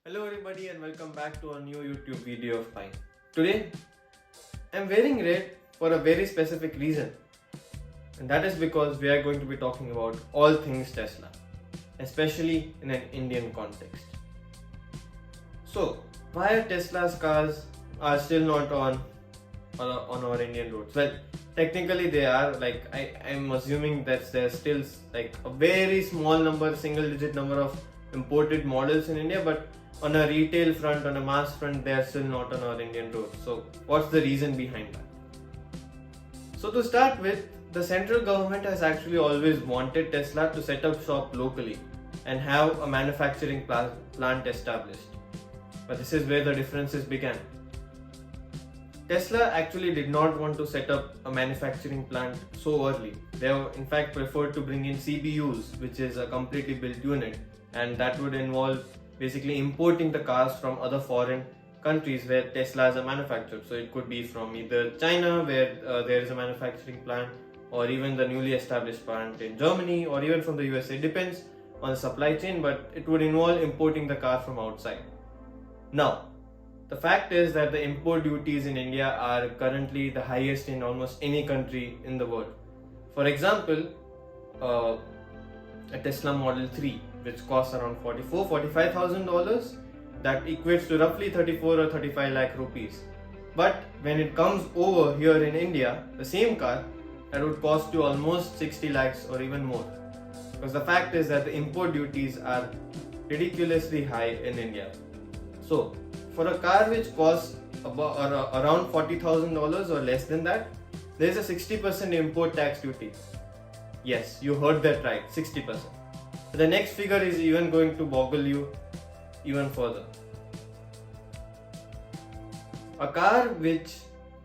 Hello everybody and welcome back to a new YouTube video of mine. Today, I'm wearing red for a very specific reason, and that is because we are going to be talking about all things Tesla, especially in an Indian context. So, why Tesla's cars are still not on our Indian roads? Well, technically they are. I'm assuming that there's still like a very small number, single digit number of imported models in India, but on a retail front, on a mass front, they are still not on our Indian roads. So, what's the reason behind that? So, to start with, the central government has actually always wanted Tesla to set up shop locally and have a manufacturing plant established. But this is where the differences began. Tesla actually did not want to set up a manufacturing plant so early. They in fact preferred to bring in CBUs, which is a completely built unit, and that would involve basically importing the cars from other foreign countries where Teslas are manufactured. So it could be from either China, where there is a manufacturing plant, or even the newly established plant in Germany, or even from the USA. It depends on the supply chain, but it would involve importing the car from outside. Now, the fact is that the import duties in India are currently the highest in almost any country in the world. For example, a Tesla Model 3, which costs around $45,000, that equates to roughly 34 or 35 lakh rupees. But when it comes over here in India, the same car, that would cost you almost 60 lakhs or even more. Because the fact is that the import duties are ridiculously high in India. So, for a car which costs around $40,000 or less than that, there is a 60% import tax duty. Yes, you heard that right, 60%. The next figure is even going to boggle you even further. A car which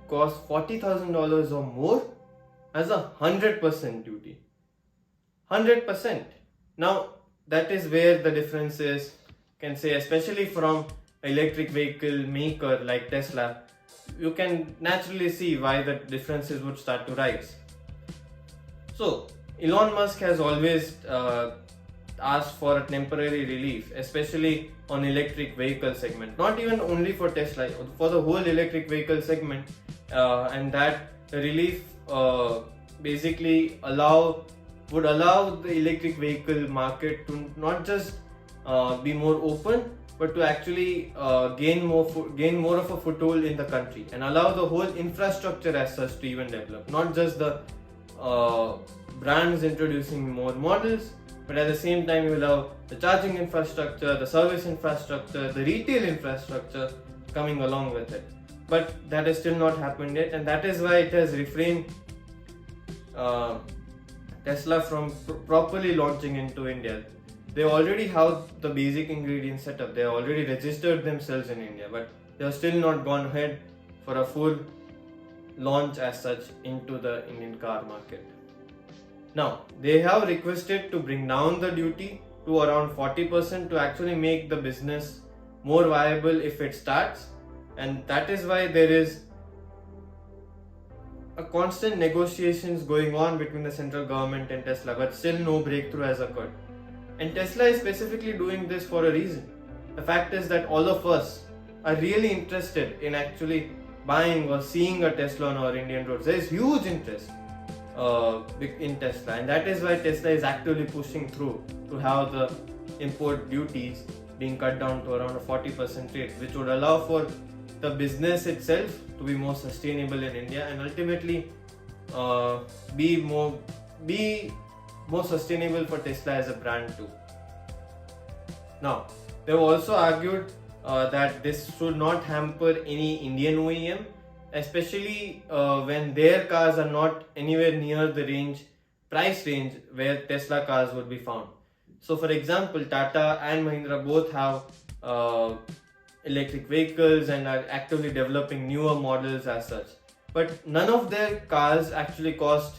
costs $40,000 or more has a 100% duty. 100%. Now, that is where the difference is, can say, especially from electric vehicle maker like Tesla, you can naturally see why the differences would start to rise. So, Elon Musk has always asked for a temporary relief, especially on electric vehicle segment. Not even only for Tesla, for the whole electric vehicle segment, and that relief basically would allow the electric vehicle market to not just be more open, but to actually gain more of a foothold in the country and allow the whole infrastructure as such to even develop. Not just the brands introducing more models, but at the same time you allow the charging infrastructure, the service infrastructure, the retail infrastructure coming along with it. But that has still not happened yet, and that is why it has refrained Tesla from properly launching into India. They already have the basic ingredients set up. They already registered themselves in India, but they have still not gone ahead for a full launch as such into the Indian car market. Now, they have requested to bring down the duty to around 40% to actually make the business more viable if it starts, and that is why there is a constant negotiations going on between the central government and Tesla, but still no breakthrough has occurred. And Tesla is specifically doing this for a reason. The fact is that all of us are really interested in actually buying or seeing a Tesla on our Indian roads. There is huge interest in Tesla, and that is why Tesla is actively pushing through to have the import duties being cut down to around a 40% rate, which would allow for the business itself to be more sustainable in India and ultimately be more sustainable for Tesla as a brand too. Now, they have also argued that this should not hamper any Indian OEM, especially when their cars are not anywhere near the price range where Tesla cars would be found. So, for example, Tata and Mahindra both have electric vehicles and are actively developing newer models as such. But none of their cars actually cost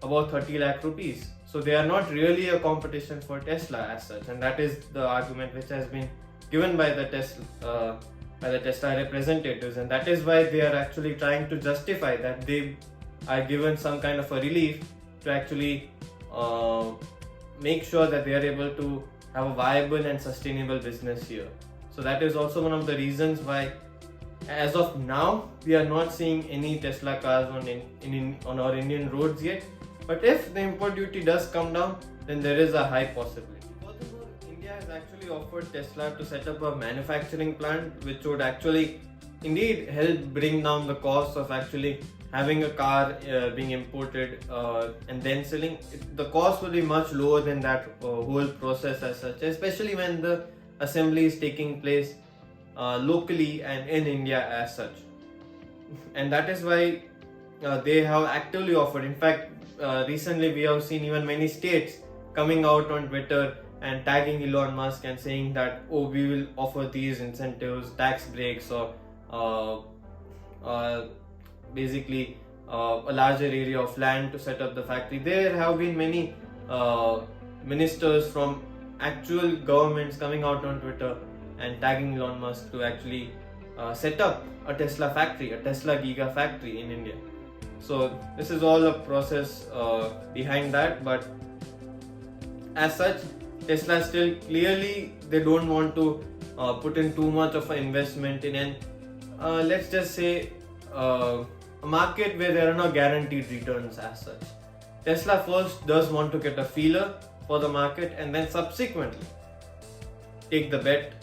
about 30 lakh rupees. So they are not really a competition for Tesla as such, and that is the argument which has been given by the Tesla representatives, and that is why they are actually trying to justify that they are given some kind of a relief to actually make sure that they are able to have a viable and sustainable business here. So that is also one of the reasons why, as of now, we are not seeing any Tesla cars on our Indian roads yet. But if the import duty does come down, then there is a high possibility. Furthermore, India has actually offered Tesla to set up a manufacturing plant, which would actually indeed help bring down the cost of actually having a car being imported and then selling. The cost will be much lower than that whole process as such, especially when the assembly is taking place locally and in India as such. And that is why they have actively offered. In fact, recently we have seen even many states coming out on Twitter and tagging Elon Musk and saying that, oh, we will offer these incentives, tax breaks, or basically a larger area of land to set up the factory. There have been many ministers from actual governments coming out on Twitter and tagging Elon Musk to actually set up a Tesla factory, a Tesla Giga factory in India. So this is all a process behind that, but as such, Tesla still clearly they don't want to put in too much of an investment in an let's just say a market where there are no guaranteed returns as such. Tesla first does want to get a feeler for the market and then subsequently take the bet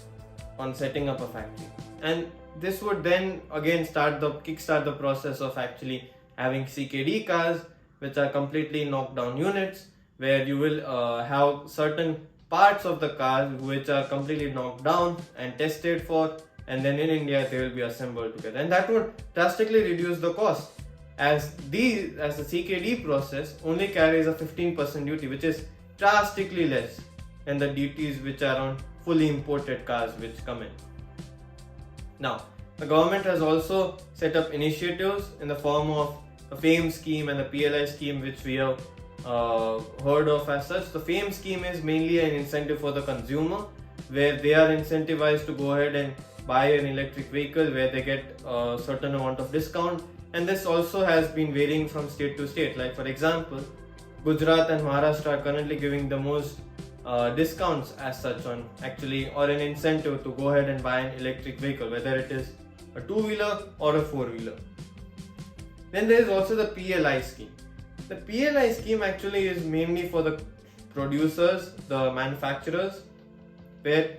on setting up a factory. And this would then again kickstart the process of actually having CKD cars, which are completely knocked down units, where you will have certain parts of the car which are completely knocked down and tested for, and then in India they will be assembled together, and that would drastically reduce the cost, as the CKD process only carries a 15% duty, which is drastically less than the duties which are on fully imported cars which come in. Now, the government has also set up initiatives in the form of the FAME scheme and the PLI scheme, which we have heard of as such. The FAME scheme is mainly an incentive for the consumer, where they are incentivized to go ahead and buy an electric vehicle where they get a certain amount of discount, and this also has been varying from state to state. Like for example, Gujarat and Maharashtra are currently giving the most discounts as such on actually, or an incentive to go ahead and buy an electric vehicle, whether it is a two-wheeler or a four-wheeler. Then there is also the PLI scheme. The PLI scheme actually is mainly for the producers, the manufacturers, where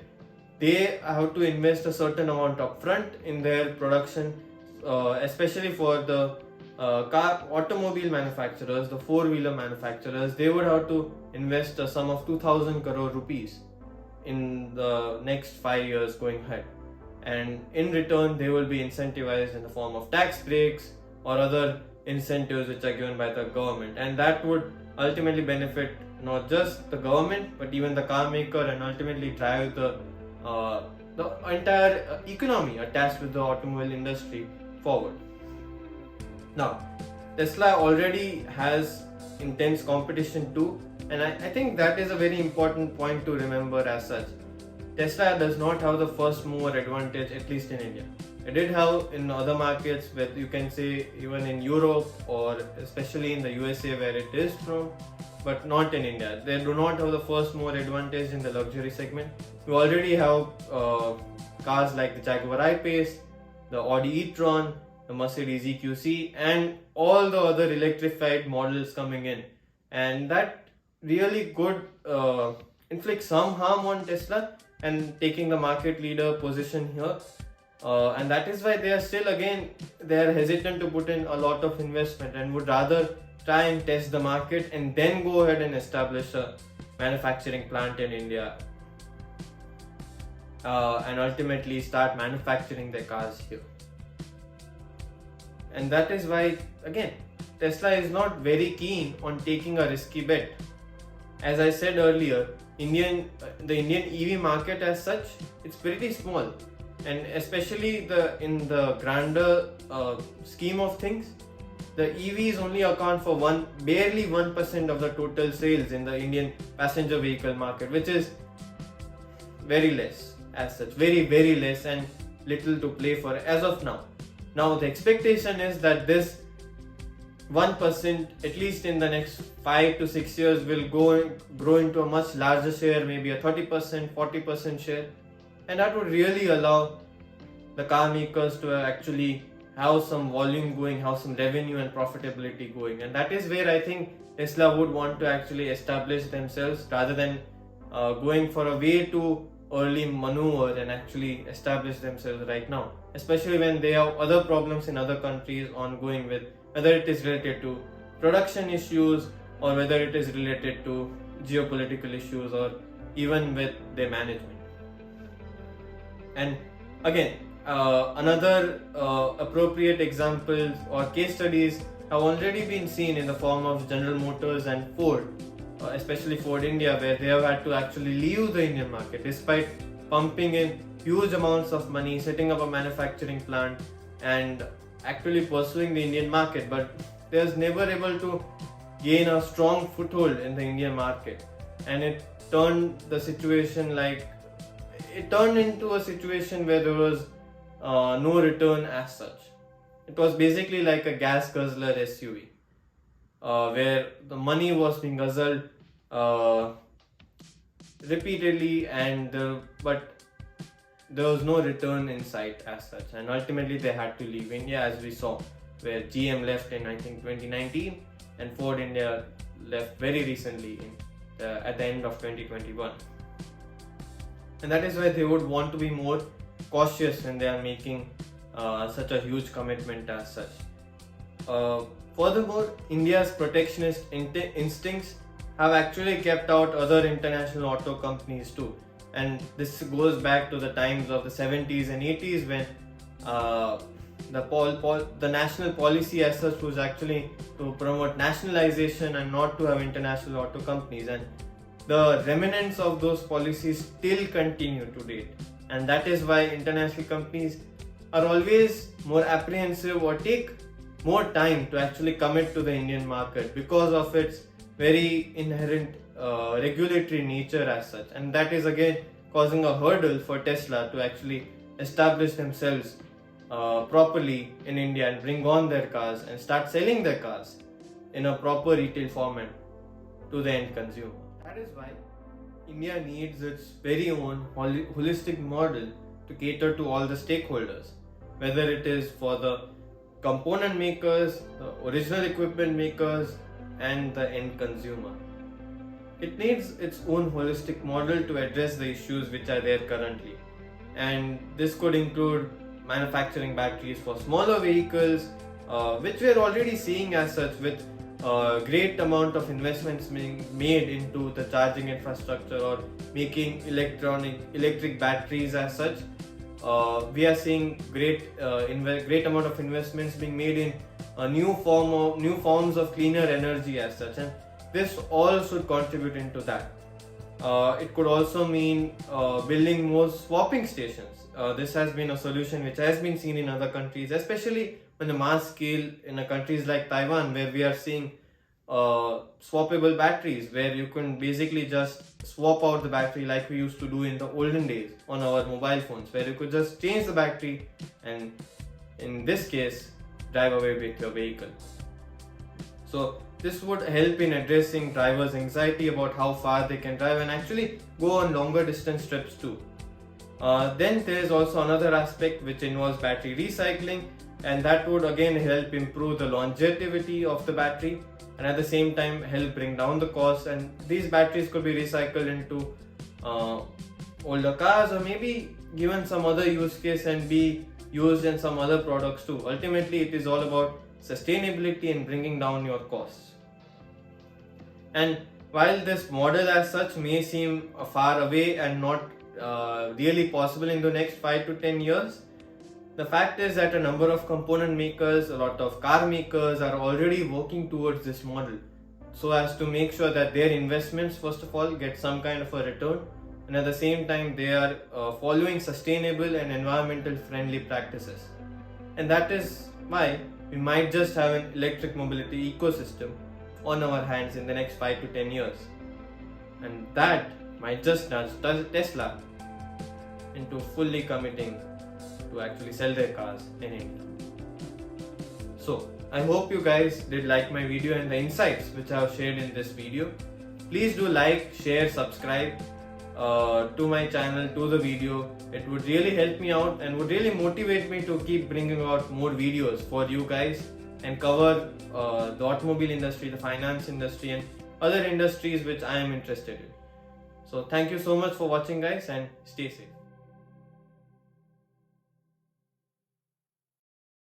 they have to invest a certain amount upfront in their production, especially for the automobile manufacturers, the four-wheeler manufacturers. They would have to invest a sum of 2,000 crore rupees in the next 5 years going ahead, and in return they will be incentivized in the form of tax breaks or other incentives which are given by the government, and that would ultimately benefit not just the government but even the car maker, and ultimately drive the entire economy attached with the automobile industry forward. Now, Tesla already has intense competition too, and I think that is a very important point to remember as such. Tesla does not have the first mover advantage, at least in India. It did have in other markets, where you can say even in Europe or especially in the USA where it is from, but not in India. They do not have the first mover advantage in the luxury segment. You already have cars like the Jaguar I-Pace, the Audi e-tron, the Mercedes EQC, and all the other electrified models coming in, and that really could inflict some harm on Tesla and taking the market leader position here. And that is why they are hesitant to put in a lot of investment and would rather try and test the market and then go ahead and establish a manufacturing plant in India and ultimately start manufacturing their cars here. And that is why, again, Tesla is not very keen on taking a risky bet. As I said earlier, the Indian EV market as such, it's pretty small, and especially in the grander scheme of things, the EVs only account for barely 1% of the total sales in the Indian passenger vehicle market, which is very less as such, very, very less, and little to play for as of now. Now the expectation is that this 1%, at least in the next 5 to 6 years, will grow into a much larger share, maybe a 30%, 40% share, and that would really allow the car makers to actually have some volume going, have some revenue and profitability going. And that is where I think Tesla would want to actually establish themselves rather than going for a way too early maneuver and actually establish themselves right now, especially when they have other problems in other countries ongoing, with whether it is related to production issues or whether it is related to geopolitical issues or even with their management. And again, another appropriate examples or case studies have already been seen in the form of General Motors and Ford, especially Ford India, where they have had to actually leave the Indian market despite pumping in huge amounts of money, setting up a manufacturing plant and actually pursuing the Indian market, but they was never able to gain a strong foothold in the Indian market, and it turned into a situation where there was no return as such. It was basically like a gas guzzler SUV, where the money was being guzzled repeatedly, but there was no return in sight as such, and ultimately they had to leave India, as we saw, where GM left in I think 2019 and Ford India left very recently at the end of 2021. And that is why they would want to be more cautious when they are making such a huge commitment as such. Furthermore, India's protectionist instincts have actually kept out other international auto companies too. And this goes back to the times of the 70s and 80s when the national policy as such was actually to promote nationalization and not to have international auto companies. And the remnants of those policies still continue to date. And that is why international companies are always more apprehensive or take more time to actually commit to the Indian market because of its very inherent regulatory nature as such. And that is again causing a hurdle for Tesla to actually establish themselves properly in India and bring on their cars and start selling their cars in a proper retail format to the end consumer. That is why India needs its very own holistic model to cater to all the stakeholders, whether it is for the component makers, the original equipment makers, and the end consumer. It needs its own holistic model to address the issues which are there currently, and this could include manufacturing batteries for smaller vehicles, which we are already seeing as such, with great amount of investments being made into the charging infrastructure or making electric batteries as such. We are seeing great amount of investments being made in new forms of cleaner energy as such, and this all should contribute into that. It could also mean building more swapping stations. This has been a solution which has been seen in other countries, especially on the mass scale in countries like Taiwan, where we are seeing swappable batteries, where you can basically just swap out the battery like we used to do in the olden days on our mobile phones, where you could just change the battery and in this case drive away with your vehicle. So this would help in addressing drivers' anxiety about how far they can drive and actually go on longer distance trips too. Then there is also another aspect which involves battery recycling, and that would again help improve the longevity of the battery and at the same time help bring down the cost. And these batteries could be recycled into older cars or maybe given some other use case and be used in some other products too. Ultimately, it is all about sustainability and bringing down your costs. And while this model as such may seem far away and not really possible in the next 5 to 10 years, the fact is that a number of component makers, a lot of car makers are already working towards this model so as to make sure that their investments first of all get some kind of a return, and at the same time they are following sustainable and environmental friendly practices. And that is why we might just have an electric mobility ecosystem on our hands in the next 5 to 10 years, and that might just nudge Tesla into fully committing to actually sell their cars in India. So I hope you guys did like my video and the insights which I have shared in this video. Please do like, share, subscribe. to my channel, to the video. It would really help me out and would really motivate me to keep bringing out more videos for you guys and cover the automobile industry, the finance industry, and other industries which I am interested in. So thank you so much for watching, guys, and stay safe.